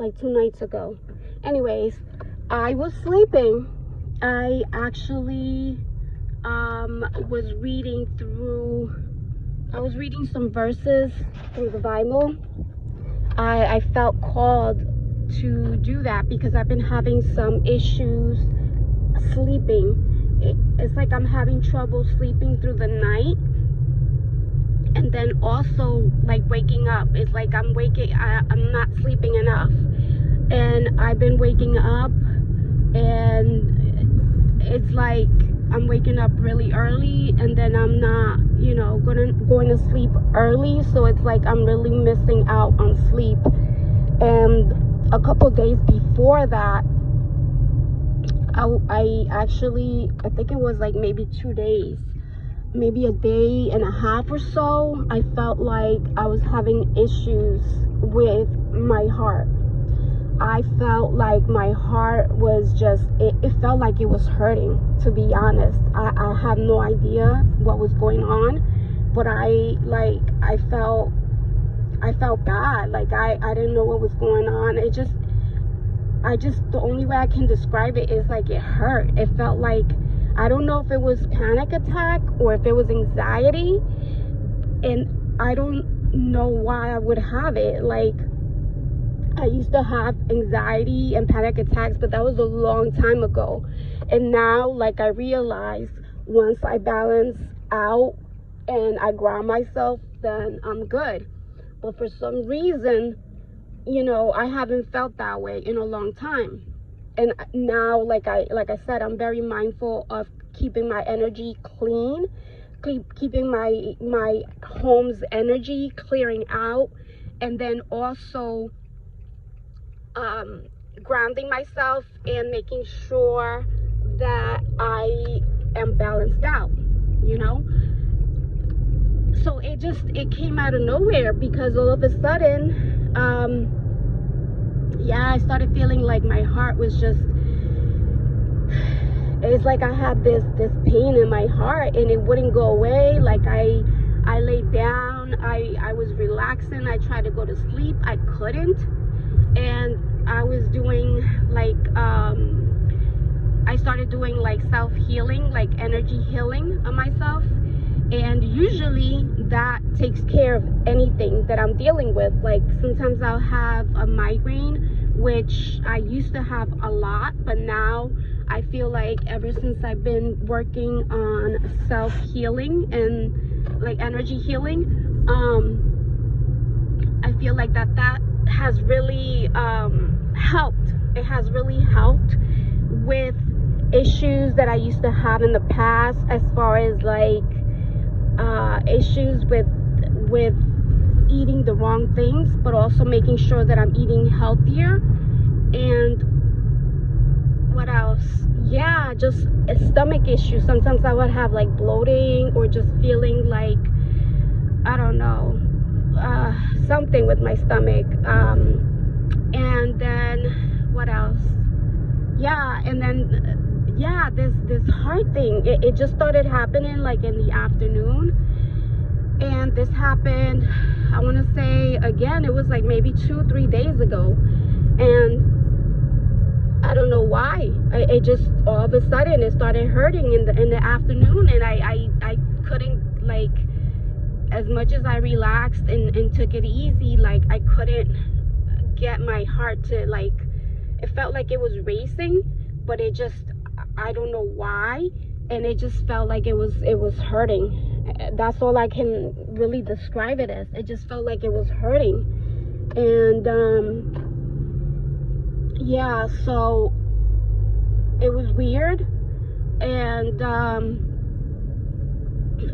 like 2 nights ago. Anyways, I was sleeping. I actually was reading some verses through the Bible. I felt called to do that because I've been having some issues sleeping. It's like I'm having trouble sleeping through the night, and then also like waking up. It's like I'm not sleeping enough, and I've been waking up, and it's like I'm waking up really early, and then I'm not, you know, going to sleep early, so it's like I'm really missing out on sleep. And a couple days before that, I think it was like maybe 2 days, maybe a day and a half or so, I felt like I was having issues with my heart. I felt like my heart was just, it felt like it was hurting, to be honest. I have no idea what was going on, but I felt bad. Like I didn't know what was going on. The only way I can describe it is like it hurt. It felt like, I don't know if it was panic attack or if it was anxiety, and I don't know why I would have it. Like, I used to have anxiety and panic attacks, but that was a long time ago. And now, like, I realize once I balance out and I ground myself, then I'm good. But for some reason, you know, I haven't felt that way in a long time. And now, like I said, I'm very mindful of keeping my energy clean, keeping my home's energy clearing out, and then also grounding myself and making sure that I am balanced out, you know. So it came out of nowhere, because all of a sudden, I started feeling like my heart was just, it's like I had this pain in my heart, and it wouldn't go away. Like I laid down, I was relaxing, I tried to go to sleep, I couldn't. And I was doing like I started doing like self-healing, like energy healing on myself, and usually that takes care of anything that I'm dealing with. Like sometimes I'll have a migraine, which I used to have a lot, but now I feel like ever since I've been working on self-healing and like energy healing, I feel like that has really helped. It has really helped with issues that I used to have in the past, as far as like issues with eating the wrong things, but also making sure that I'm eating healthier. And what else? Yeah, just stomach issues. Sometimes I would have like bloating, or just feeling like, I don't know, something with my stomach. And then what else? Yeah, and then this heart thing, it just started happening like in the afternoon. And this happened, I want to say, again, it was like maybe 2-3 days ago. And I don't know why. It just, all of a sudden, it started hurting in the afternoon. And I couldn't, like, as much as I relaxed and took it easy, like, I couldn't get my heart to, like, it felt like it was racing, but it just, I don't know why. And it just felt like it was hurting. That's all I can really describe it as. It just felt like it was hurting. And yeah, so it was weird. And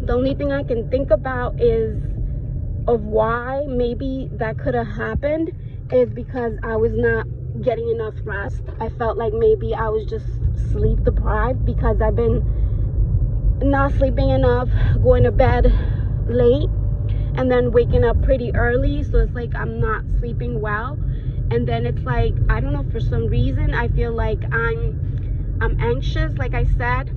the only thing I can think about is of why maybe that could have happened is because I was not getting enough rest. I felt like maybe I was just sleep deprived, because I've been not sleeping enough, going to bed late, and then waking up pretty early. So it's like I'm not sleeping well. And then it's like, I don't know, for some reason I feel like I'm anxious. Like I said,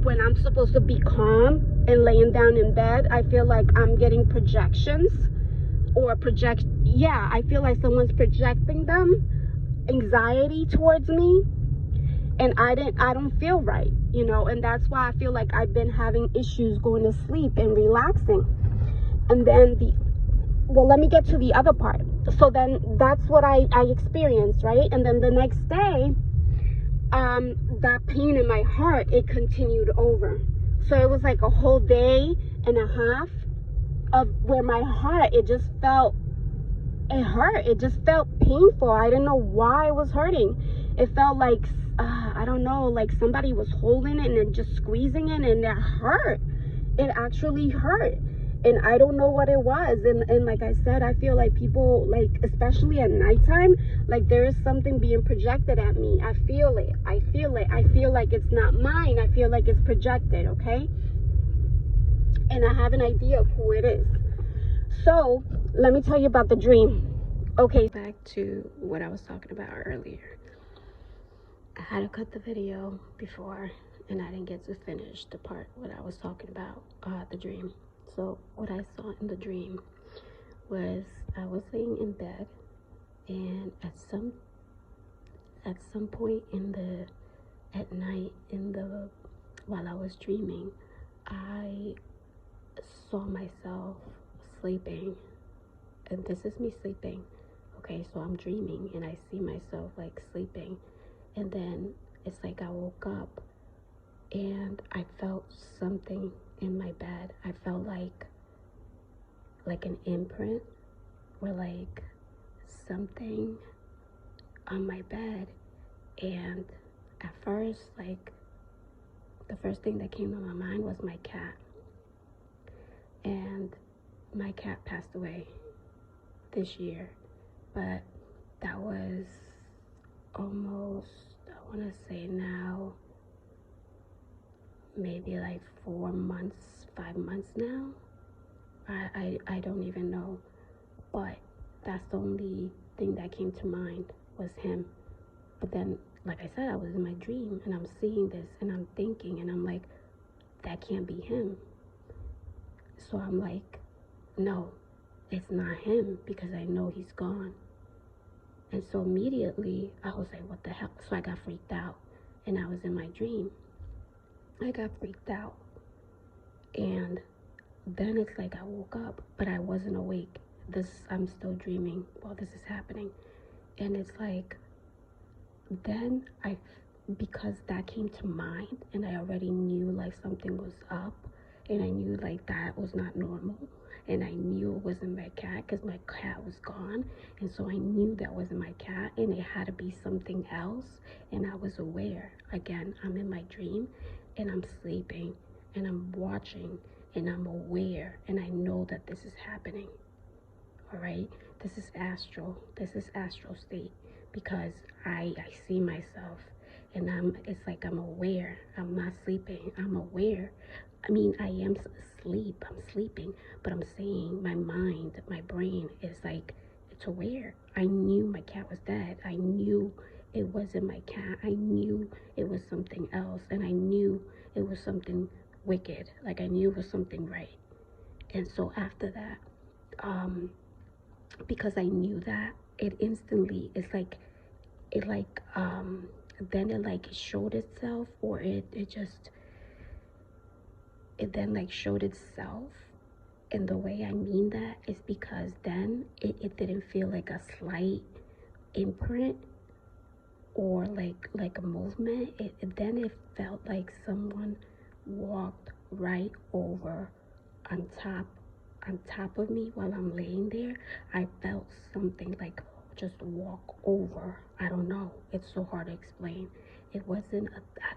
when I'm supposed to be calm and laying down in bed, I feel like I'm getting projections or project, yeah, I feel like someone's projecting them anxiety towards me, and I don't feel right, you know. And that's why I feel like I've been having issues going to sleep and relaxing. And then well, let me get to the other part. So then that's what I experienced, right? And then the next day, that pain in my heart, it continued over. So it was like a whole day and a half of where my heart, it just felt, it hurt. It just felt painful. I didn't know why it was hurting. It felt like, I don't know, like somebody was holding it and then just squeezing it, and it hurt. It actually hurt. And I don't know what it was. And like I said, I feel like people, like, especially at nighttime, like there is something being projected at me. I feel it. I feel it. I feel like it's not mine. I feel like it's projected, okay? And I have an idea of who it is. So let me tell you about the dream. Okay, back to what I was talking about earlier. I had to cut the video before, and I didn't get to finish the part what I was talking about, the dream. So what I saw in the dream was I was laying in bed, and at some point at night while I was dreaming, I saw myself sleeping. And this is me sleeping. Okay, so I'm dreaming and I see myself like sleeping, and then it's like I woke up and I felt something in my bed. I felt like an imprint, or like something on my bed. And at first, like, the first thing that came to my mind was my cat. And my cat passed away this year, but that was almost, I want to say now, maybe like 4 months, 5 months now. I don't even know, but that's the only thing that came to mind was him. But then, like I said, I was in my dream and I'm seeing this and I'm thinking, and I'm like, that can't be him. So I'm like, no, it's not him, because I know he's gone. And so immediately I was like, what the hell? So I got freaked out, and I was in my dream. I got freaked out, and then it's like I woke up, but I wasn't awake. I'm still dreaming while this is happening. And it's like, then because that came to mind, and I already knew like something was up, and I knew like that was not normal, and I knew it wasn't my cat because my cat was gone. And so I knew that wasn't my cat, and it had to be something else. And I was aware. Again, I'm in my dream and I'm sleeping and I'm watching and I'm aware, and I know that this is happening. All right, this is astral state, because I see myself, and it's like I'm aware. I'm not sleeping, I'm aware. I mean, I am asleep, I'm sleeping, but I'm saying my mind, my brain is like, it's aware. I knew my cat was dead. I knew it wasn't my cat. I knew it was something else, and I knew it was something wicked. Like, I knew it was something right. And so after that, because I knew that, it instantly, it's like, then it like showed itself, or it then like showed itself. And the way I mean that is because then it didn't feel like a slight imprint or like a movement. Then it felt like someone walked right over on top of me while I'm laying there. I felt something like just walk over. I don't know, it's so hard to explain. It wasn't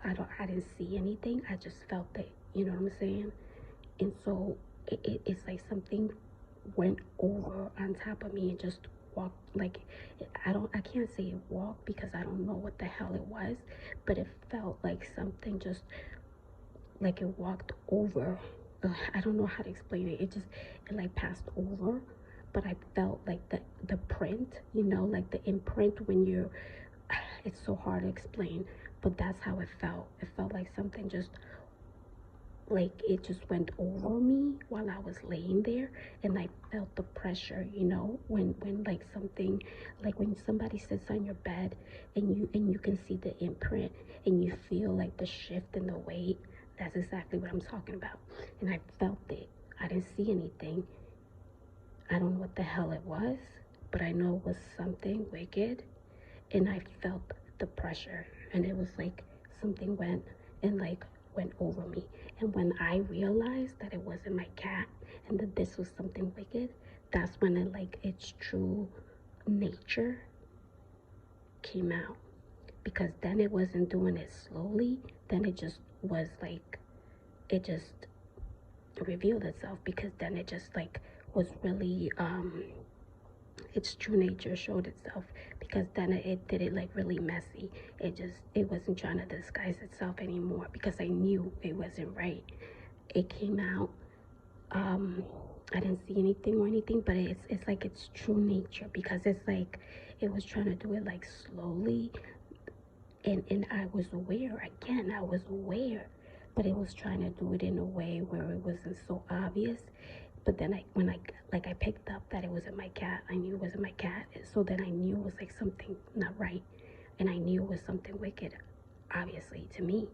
I didn't see anything. I just felt it, you know what I'm saying? And so it's like something went over on top of me and just walked. Like, I can't say it walked because I don't know what the hell it was, but it felt like something just like it walked over. I don't know how to explain it. It like passed over, but I felt like the print, you know, like the imprint when you're, it's so hard to explain, but that's how it felt. It felt like something just like it just went over me while I was laying there, and I felt the pressure, you know, when like something, like when somebody sits on your bed and you can see the imprint and you feel like the shift in the weight. That's exactly what I'm talking about. And I felt it. I didn't see anything. I don't know what the hell it was, but I know it was something wicked, and I felt the pressure, and it was like something went over me. And when I realized that it wasn't my cat and that this was something wicked, that's when its true nature came out. Because then it wasn't doing it slowly, then it just was like, it just revealed itself. Because then it just like was really its true nature showed itself. Because then it did it like really messy. It wasn't trying to disguise itself anymore, because I knew it wasn't right. It came out. I didn't see anything or anything, but it's like its true nature, because it's like it was trying to do it like slowly, and I was aware. Again, I was aware, but it was trying to do it in a way where it wasn't so obvious. But then when I picked up that it wasn't my cat, I knew it wasn't my cat. So then I knew it was like something not right, and I knew it was something wicked, obviously, to me.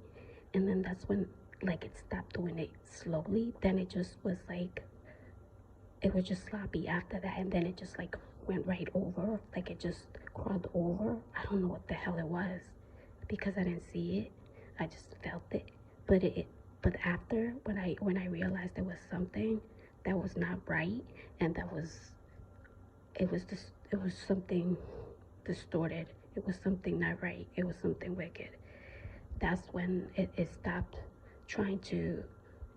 And then that's when like it stopped doing it slowly. Then it just was like, it was just sloppy after that, and then it just like went right over, like it just crawled over. I don't know what the hell it was, because I didn't see it. I just felt it. But after, when I realized there was something that was not right, and it was something distorted. It was something not right. It was something wicked. That's when it stopped trying to,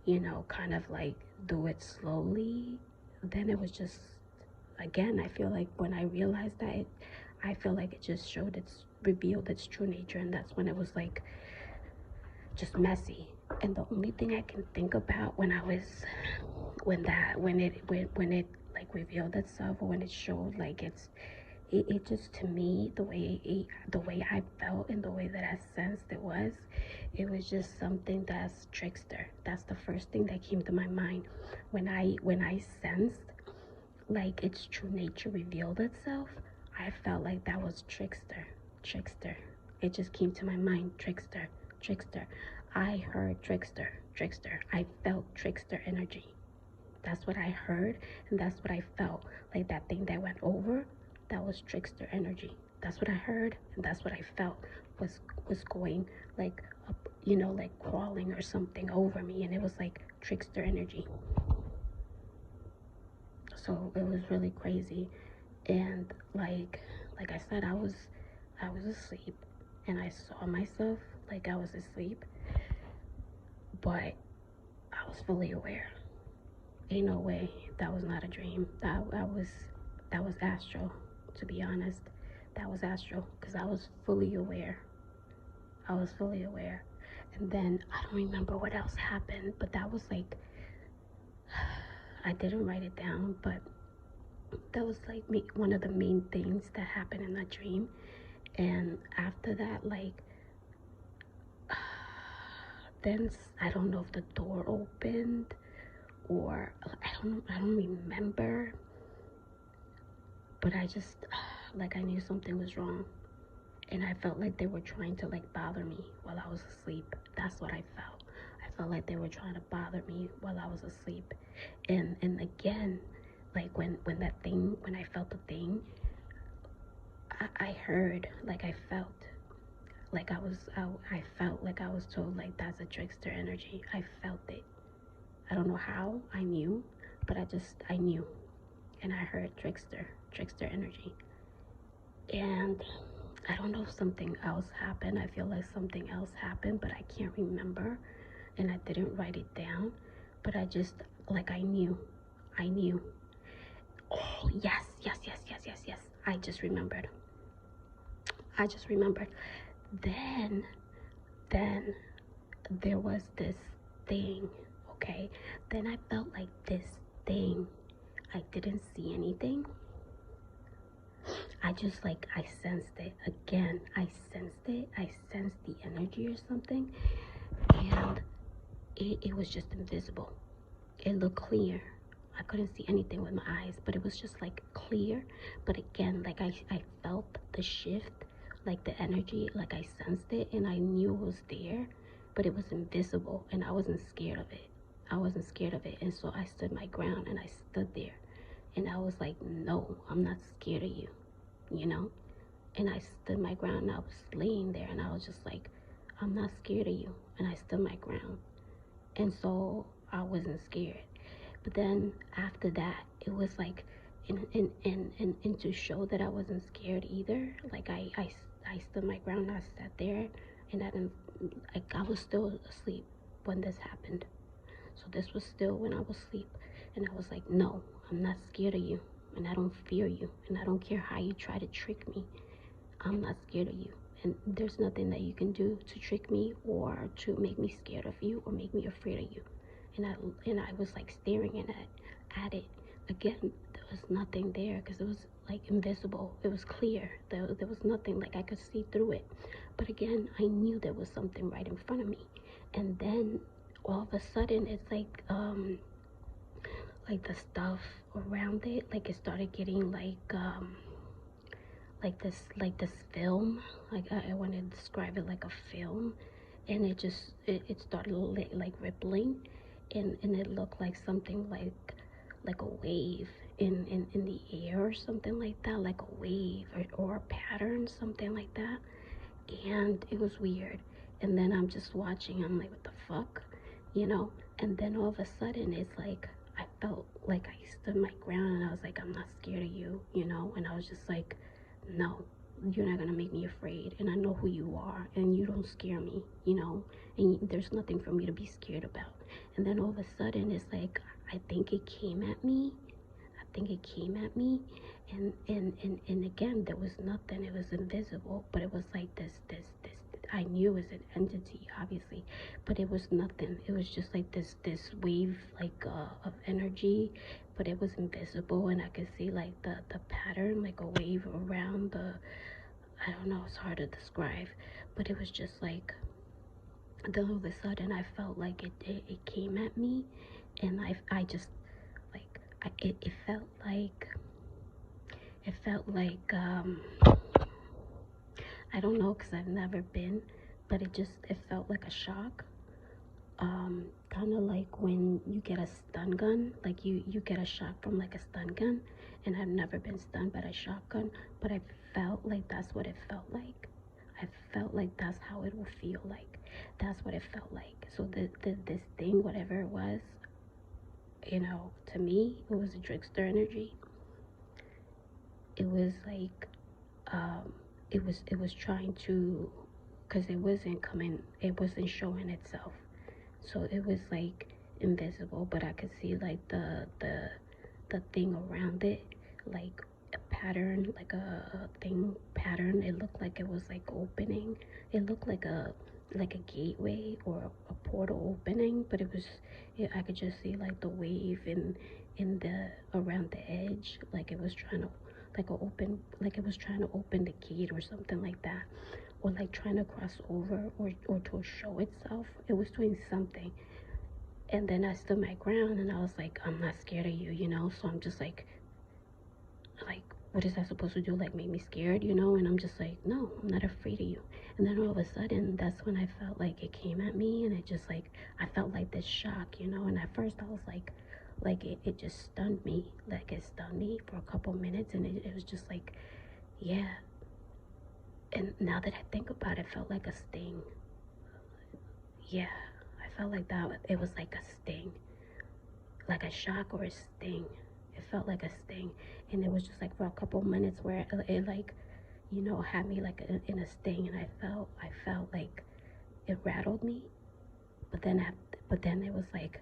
you know, kind of like do it slowly. Then it was just, again, I feel like when I realized that, I feel like it just revealed its true nature, and that's when it was like just messy. And the only thing I can think about when it like revealed itself, or when it showed like it just, to me, the way I felt and the way that I sensed it was just something that's trickster. That's the first thing that came to my mind when I sensed like its true nature revealed itself. I felt like that was trickster. It just came to my mind, trickster. I heard trickster. I felt trickster energy. That's what I heard, and that's what I felt. Like that thing that went over, that was trickster energy. That's what I heard, and that's what I felt was going like up, you know, like crawling or something over me, and it was like trickster energy. So it was really crazy. And like I said, I was asleep, and I saw myself like I was asleep, but I was fully aware. Ain't no way that was not a dream. That was astral, to be honest. That was astral, because I was fully aware. And then I don't remember what else happened, but that was like, I didn't write it down, but that was like one of the main things that happened in that dream. And after that, like, then I don't know if the door opened, or I don't remember, but I just like, I knew something was wrong, and I felt like they were trying to like bother me while I was asleep. That's what I felt. I felt like they were trying to bother me while I was asleep. And again, like when I felt the thing, I heard, like I felt like I felt like I was told like that's a trickster energy. I felt it. I don't know how I knew, but I knew, and I heard trickster energy. And I don't know if something else happened. I feel like something else happened, but I can't remember, and I didn't write it down. But I just, like, I knew. Oh, yes. I just remembered. Then there was this thing, okay? Then I felt like this thing. I didn't see anything. I just like, I sensed it. I sensed the energy or something. And it was just invisible. It looked clear. I couldn't see anything with my eyes, but it was just like clear. But again, like I felt the shift, like the energy, like I sensed it and I knew it was there, but it was invisible and I wasn't scared of it. I wasn't scared of it. And so I stood my ground and I stood there and I was like, no, I'm not scared of you, you know? And I stood my ground and I was laying there and I was just like, I'm not scared of you. And I stood my ground. And so I wasn't scared. But then after that, it was like, and to show that I wasn't scared either, like I stood my ground, I sat there, and I didn't, like, I was still asleep when this happened. So this was still when I was asleep, and I was like, no, I'm not scared of you, and I don't fear you, and I don't care how you try to trick me. I'm not scared of you, and there's nothing that you can do to trick me or to make me scared of you or make me afraid of you. And I was like staring at it again. There was nothing there because it was like invisible. It was clear. There was nothing, like I could see through it. But again, I knew there was something right in front of me. And then all of a sudden, it's like the stuff around it, like it started getting like this film. Like I want to describe it like a film, and it started like rippling, and it looked like something like a wave in the air or something like that, like a wave or a pattern, something like that. And it was weird. And then I'm just watching, I'm like, what the fuck, you know? And then all of a sudden it's like I felt like I stood my ground and I was like, I'm not scared of you, you know? And I was just like, no, you're not gonna make me afraid, and I know who you are, and you don't scare me, you know, and there's nothing for me to be scared about. And then all of a sudden it's like I think it came at me. And again, there was nothing. It was invisible, but it was like this I knew it was an entity, obviously, but it was nothing. It was just like this wave, like of energy, but it was invisible, and I could see like the pattern, like a wave around the, I don't know, it's hard to describe, but it was just like, then all of a sudden I felt like it came at me, and I just like it felt like I don't know, because I've never been, but it felt like a shock. Kind of like when you get a stun gun, like you get a shock from like a stun gun, and I've never been stunned by a shotgun, but I felt like that's what it felt like. I felt like that's how it will feel like. That's what it felt like. So this thing, whatever it was, you know, to me, it was a trickster energy. It was like, it was trying to, because it wasn't showing itself. So it was like invisible, but I could see like the thing around it, like a pattern, like a thing pattern. It looked like it was like opening. It looked like a gateway or a portal opening, but I could just see like the wave in the around the edge, like it was trying to like it was trying to open the gate or something like that, or like trying to cross over, or to show itself. It was doing something. And then I stood my ground and I was like, I'm not scared of you, you know? So I'm just like, what is that supposed to do? Like, make me scared, you know? And I'm just like, no, I'm not afraid of you. And then all of a sudden, that's when I felt like it came at me, and it just like, I felt like this shock, you know? And at first I was like it just stunned me. Like, it stunned me for a couple minutes, and it was just like, yeah. And now that I think about it, it felt like a sting. Yeah, I felt like that. It was like a sting, like a shock or a sting. It felt like a sting, and it was just like for a couple minutes where it like, you know, had me like in a sting, and I felt like it rattled me, but then it was like,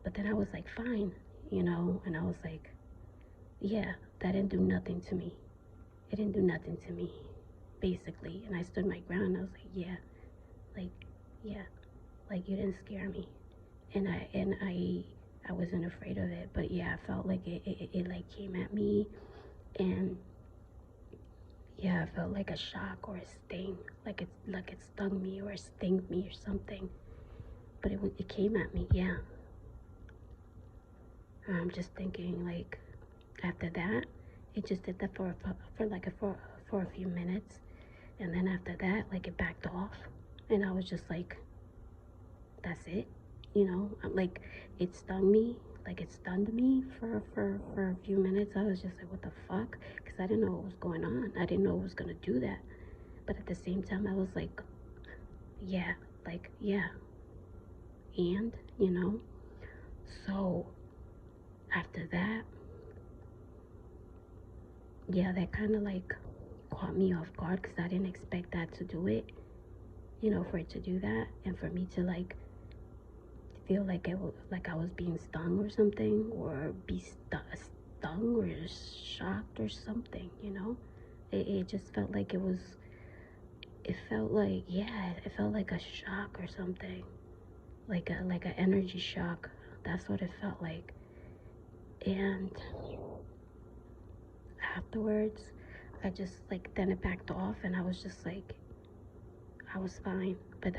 but then I was like, fine, you know, and I was like, yeah, that didn't do nothing to me. It didn't do nothing to me, basically. And I stood my ground, and I was like, like, yeah, like you didn't scare me. And I wasn't afraid of it, but yeah, I felt like it like came at me, and yeah, I felt like a shock or a sting, like it stung me or stinged me or something. but it came at me, yeah. I'm just thinking, like, after that, it just did that for a few minutes, and then after that, like, it backed off, and I was just like, that's it, you know. Like, it stung me, like, it stunned me for a few minutes. I was just like, what the fuck? Because I didn't know what was going on. I didn't know it was gonna do that. But at the same time, I was like, yeah, like, yeah, and, you know. So after that, yeah, that kind of like caught me off guard, because I didn't expect that to do it, you know, for it to do that, and for me to like feel like it was like I was being stung or something, or be stung or shocked or something, you know. It just felt like it felt like, yeah, it felt like a shock or something, like an energy shock. That's what it felt like. And afterwards, I just like, then it backed off, and I was just like, I was fine, but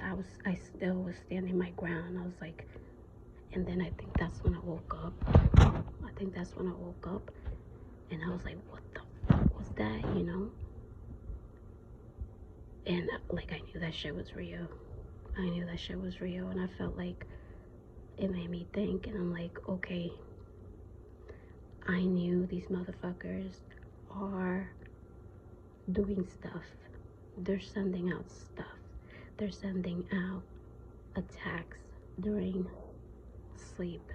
I still was standing my ground. I was like, and then I think that's when I woke up. And I was like, what the fuck was that, you know? And like, I knew that shit was real. And I felt like it made me think, and I'm like, okay, I knew these motherfuckers are doing stuff. They're sending out stuff. They're sending out attacks during sleep,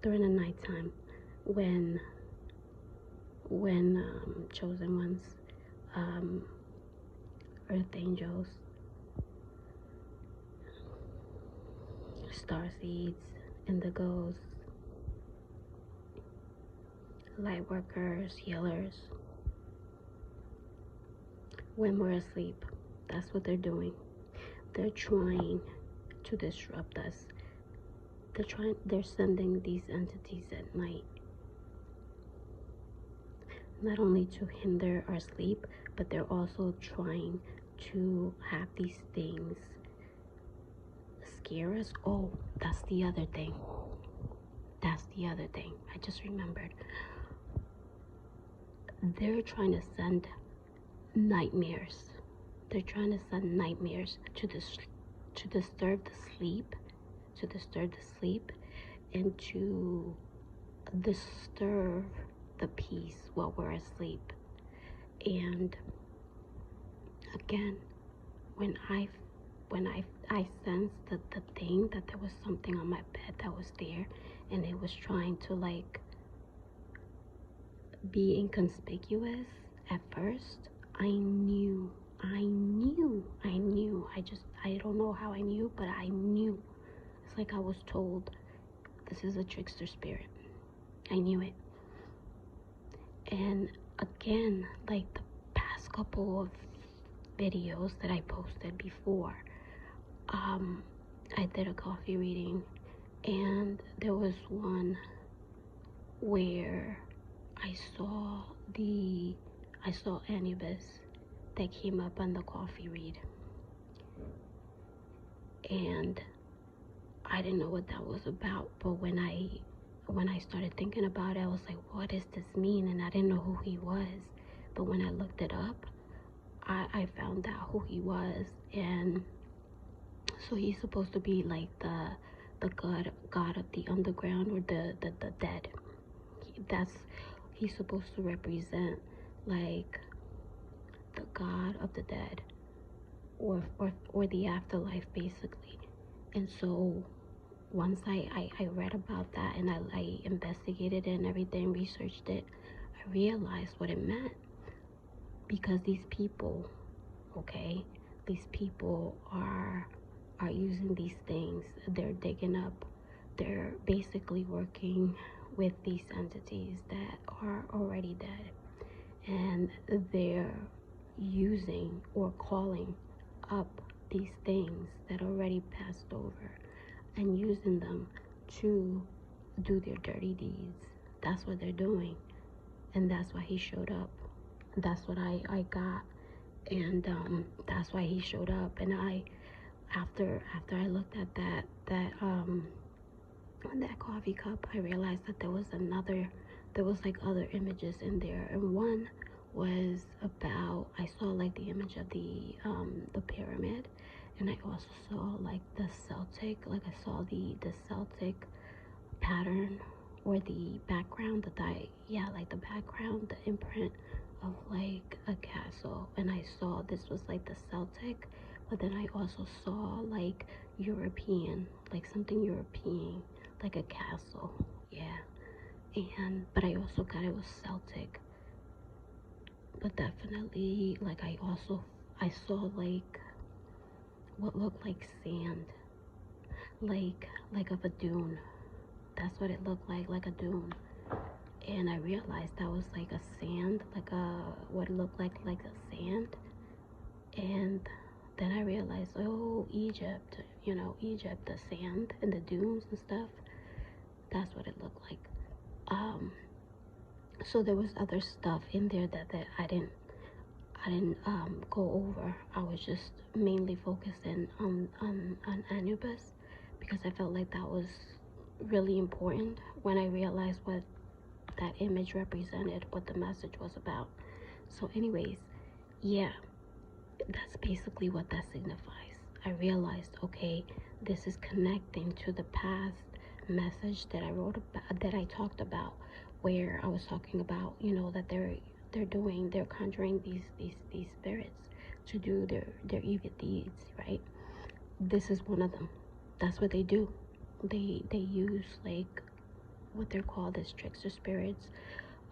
during the nighttime, when chosen ones, earth angels, star seeds, indigos, lightworkers, healers, when we're asleep, that's what they're doing. They're trying to disrupt us. They're sending these entities at night, not only to hinder our sleep, but they're also trying to have these things scare us. Oh, that's the other thing. I just remembered. They're trying to send nightmares. They're trying to send nightmares to disturb the sleep, and to disturb the peace while we're asleep. And again, when I sensed the thing, that there was something on my bed that was there, and it was trying to like be inconspicuous at first, I knew. I don't know how I knew, but I knew. It's like I was told, this is a trickster spirit. I knew it. And again, like the past couple of videos that I posted before, I did a coffee reading, and there was one where I saw Anubis that came up on the coffee read, and I didn't know what that was about. But when I started thinking about it, I was like, what does this mean? And I didn't know who he was. But when I looked it up, I found out who he was. And so he's supposed to be like the god of the underground, or the dead. He's supposed to represent like the god of the dead, or the afterlife, basically. And so once I read about that, and I investigated it and everything, researched it, I realized what it meant. Because these people are using these things. They're digging up, they're basically working with these entities that are already dead, and they're using or calling up these things that already passed over, and using them to do their dirty deeds. That's what they're doing, and that's why he showed up. That's what I got, and that's why he showed up. And I after I looked at that on that coffee cup, I realized that there was like other images in there, and one was about, I saw like the image of the pyramid, and I also saw like the Celtic, like I saw the Celtic pattern, or the background, like the background, the imprint of like a castle. And I saw this was like the Celtic, but then I also saw like European, like something European, like a castle. Yeah. And but I also got it was Celtic, but definitely like I saw like what looked like sand, like of a dune. That's what it looked like a dune. And I realized that was like a sand, like a, what it looked like a sand. And then I realized, oh, Egypt, Egypt, the sand and the dunes and stuff, that's what it looked like. So there was other stuff in there that I didn't go over. I was just mainly focusing on Anubis, because I felt like that was really important when I realized what that image represented, what the message was about. So anyways, yeah, that's basically what that signifies. I realized, okay, this is connecting to the past message that I wrote about, that I talked about, where I was talking about, that they're conjuring these spirits to do their evil deeds, right? This is one of them. That's what they do. They use like what they're called as trickster spirits,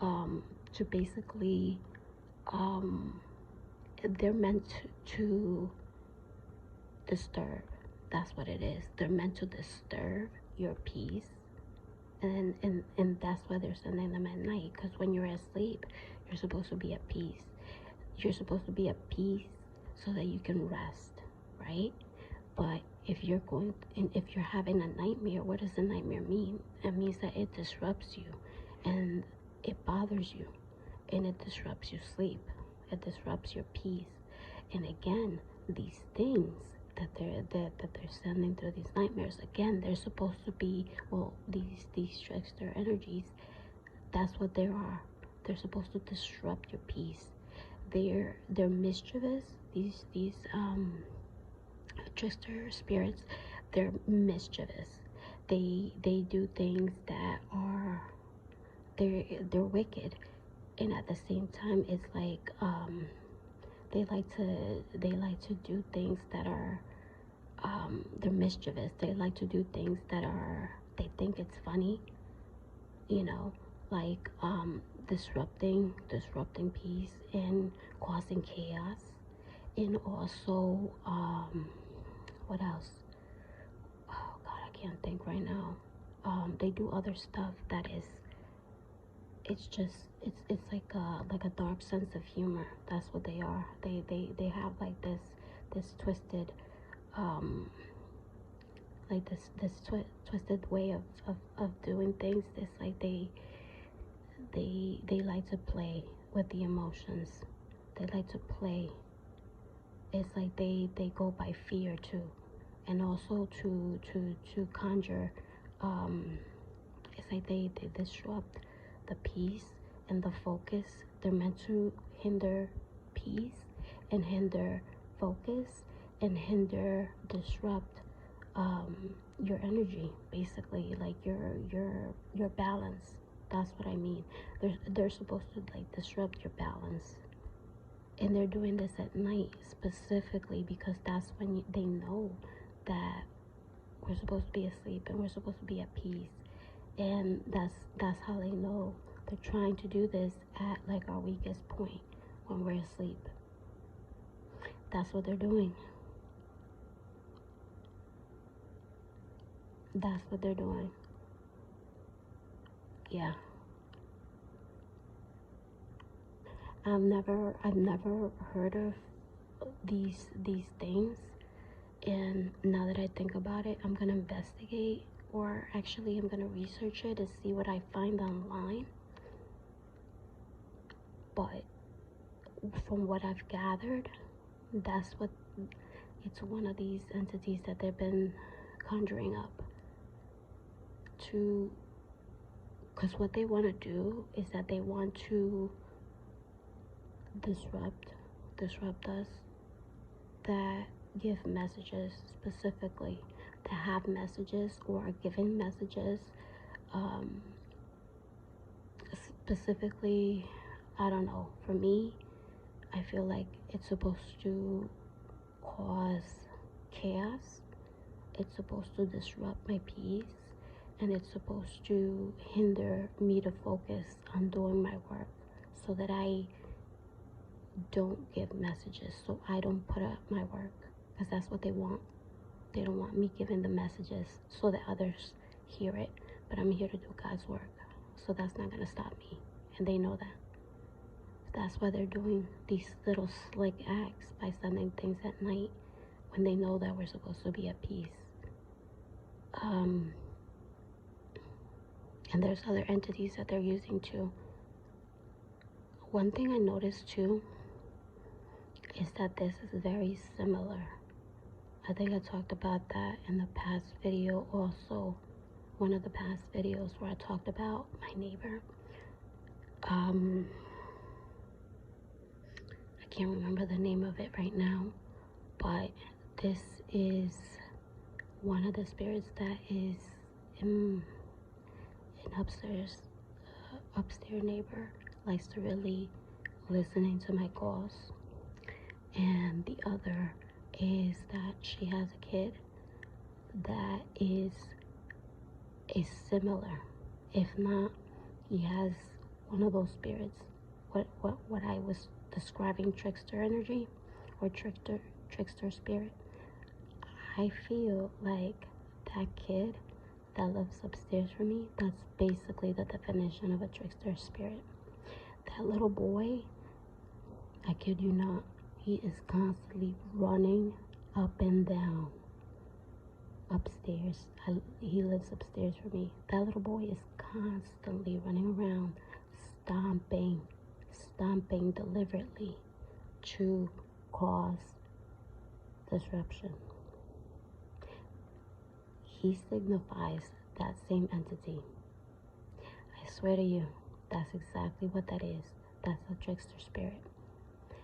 to basically, they're meant to disturb. That's what it is. They're meant to disturb your peace. And that's why they're sending them at night, because when you're asleep, you're supposed to be at peace. You're supposed to be at peace so that you can rest, right? But if you're having a nightmare, what does a nightmare mean? It means that it disrupts you, and it bothers you, and it disrupts your sleep. It disrupts your peace. And again, these things that they're sending through these nightmares, again, they're supposed to be, well, these trickster energies, that's what they are. They're supposed to disrupt your peace. They're mischievous. These trickster spirits, they're mischievous. They do things that are, they're wicked, and at the same time, it's like, they like to do things that are, they're mischievous. They like to do things that are, they think it's funny, like disrupting peace and causing chaos. And also, what else? Oh God, I can't think right now. They do other stuff that is, it's like a dark sense of humor. That's what they are. They have like this twisted, like this twisted way of doing things. It's like they like to play with the emotions. They like to play. It's like they go by fear too, and also to conjure. It's like they disrupt the peace and the focus. They're meant to hinder peace and hinder focus and disrupt your energy, basically, like your balance. That's what I mean. They're supposed to like disrupt your balance, and they're doing this at night specifically because that's when they know that we're supposed to be asleep and we're supposed to be at peace. And that's how they know. They're trying to do this at like our weakest point, when we're asleep. That's what they're doing. That's what they're doing. Yeah. I've never heard of these things, and now that I think about it, I'm gonna investigate, or actually I'm gonna research it to see what I find online. But from what I've gathered, that's what it's one of these entities that they've been conjuring up to, because what they want to do is that they want to disrupt us, that give messages, specifically that have messages or are giving messages, specifically, I don't know, for me, I feel like it's supposed to cause chaos, it's supposed to disrupt my peace, and it's supposed to hinder me to focus on doing my work, so that I don't give messages, so I don't put up my work, because that's what they want. They don't want me giving the messages so that others hear it, but I'm here to do God's work, so that's not going to stop me, and they know that. That's why they're doing these little slick acts by sending things at night when they know that we're supposed to be at peace. And there's other entities that they're using too. One thing I noticed too is that this is very similar. I think I talked about that in the past video also, one of the past videos where I talked about my neighbor. I can't remember the name of it right now, but this is one of the spirits that is in upstairs neighbor, likes to really listening to my calls. And the other is that she has a kid that is similar, if not, he has one of those spirits, what I was describing, trickster energy or trickster spirit. I feel like that kid that lives upstairs from me, that's basically the definition of a trickster spirit. That little boy, I kid you not, he is constantly running up and down upstairs. He lives upstairs from me. That little boy is constantly running around, stomping deliberately to cause disruption. He signifies that same entity. I swear to you, that's exactly what that is. That's a trickster spirit.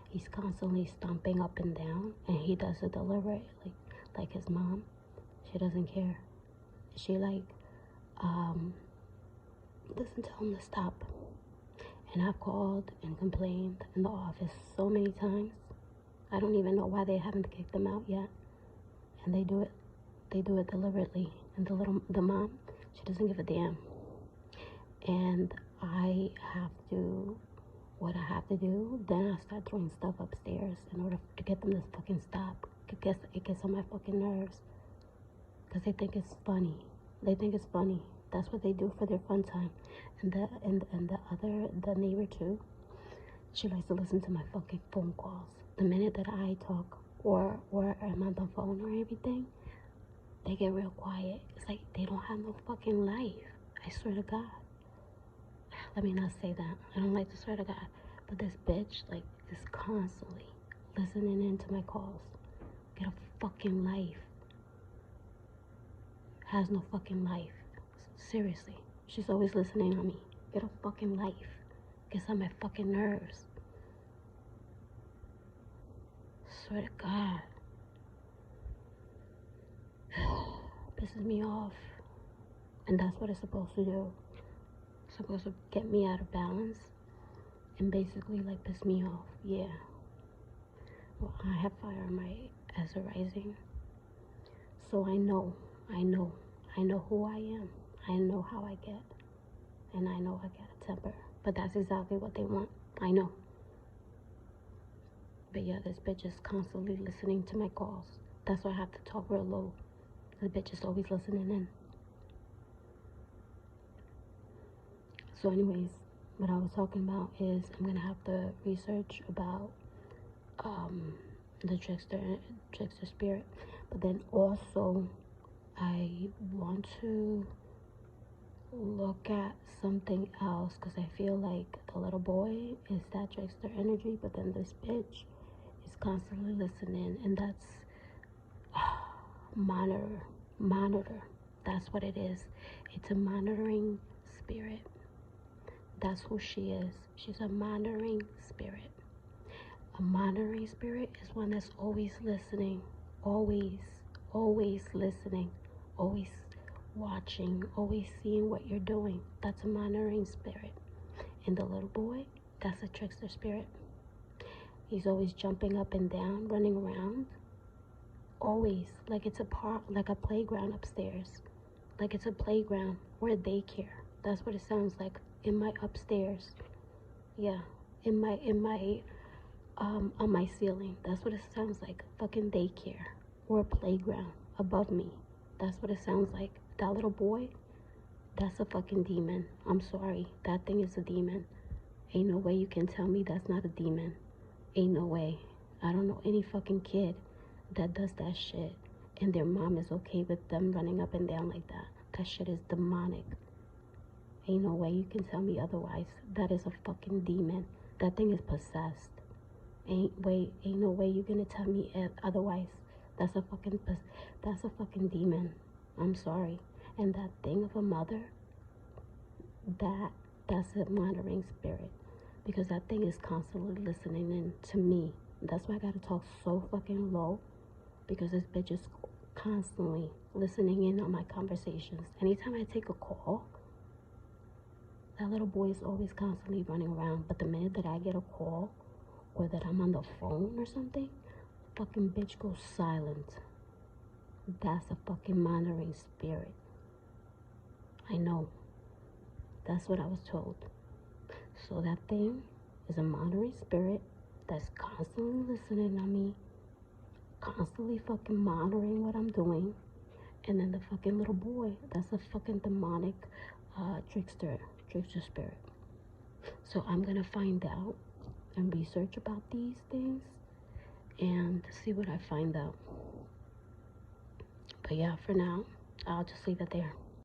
He's constantly stomping up and down, and he does it deliberately, like his mom. She doesn't care. She doesn't tell him to stop. And I've called and complained in the office so many times. I don't even know why they haven't kicked them out yet. And they do it deliberately. And the mom, she doesn't give a damn. And I have to, what I have to do, then I start throwing stuff upstairs in order to get them to fucking stop. It gets on my fucking nerves. Because they think it's funny. That's what they do for their fun time. And the neighbor too, she likes to listen to my fucking phone calls. The minute that I talk or I'm on the phone or everything, they get real quiet. It's like they don't have no fucking life. I swear to God. Let me not say that. I don't like to swear to God. But this bitch, like, is constantly listening into my calls. Get a fucking life. Has no fucking life. Seriously. She's always listening on me. Get a fucking life. Gets on my fucking nerves. Swear to God. Pisses me off. And that's what it's supposed to do. It's supposed to get me out of balance and basically like piss me off. Yeah. Well, I have fire on my Ezra rising. So I know who I am. I know how I get. And I know I get a temper. But that's exactly what they want. I know. But yeah, this bitch is constantly listening to my calls. That's why I have to talk real low. The bitch is always listening in. So anyways, what I was talking about is I'm going to have to research about the trickster spirit. But then also, I want to look at something else, because I feel like the little boy is that trickster energy, but then this bitch is constantly listening, and that's Monitor. That's what it is. It's a monitoring spirit. That's who she is. She's a monitoring spirit. A monitoring spirit is one that's always listening, always listening, always watching, always seeing what you're doing. That's a monitoring spirit. And the little boy, that's a trickster spirit. He's always jumping up and down, running around. Always, like it's a park, like a playground upstairs. Like it's a playground or a daycare. That's what it sounds like in my upstairs. Yeah, in my on my ceiling. That's what it sounds like. Fucking daycare or a playground above me. That's what it sounds like. That little boy, that's a fucking demon. I'm sorry. That thing is a demon. Ain't no way you can tell me that's not a demon. Ain't no way. I don't know any fucking kid that does that shit and their mom is okay with them running up and down like that. That shit is demonic. Ain't no way you can tell me otherwise. That is a fucking demon. That thing is possessed. Ain't no way you're gonna tell me otherwise. That's a fucking demon. I'm sorry. And that thing of a mother, that's a monitoring spirit, because that thing is constantly listening in to me. That's why I gotta talk so fucking low, because this bitch is constantly listening in on my conversations. Anytime I take a call, that little boy is always constantly running around. But the minute that I get a call or that I'm on the phone or something, fucking bitch goes silent. That's a fucking monitoring spirit. I know. That's what I was told. So that thing is a monitoring spirit that's constantly listening on me, constantly fucking monitoring what I'm doing. And then the fucking little boy, that's a fucking demonic trickster spirit. So I'm gonna find out and research about these things and see what I find out. But yeah, for now, I'll just leave it there.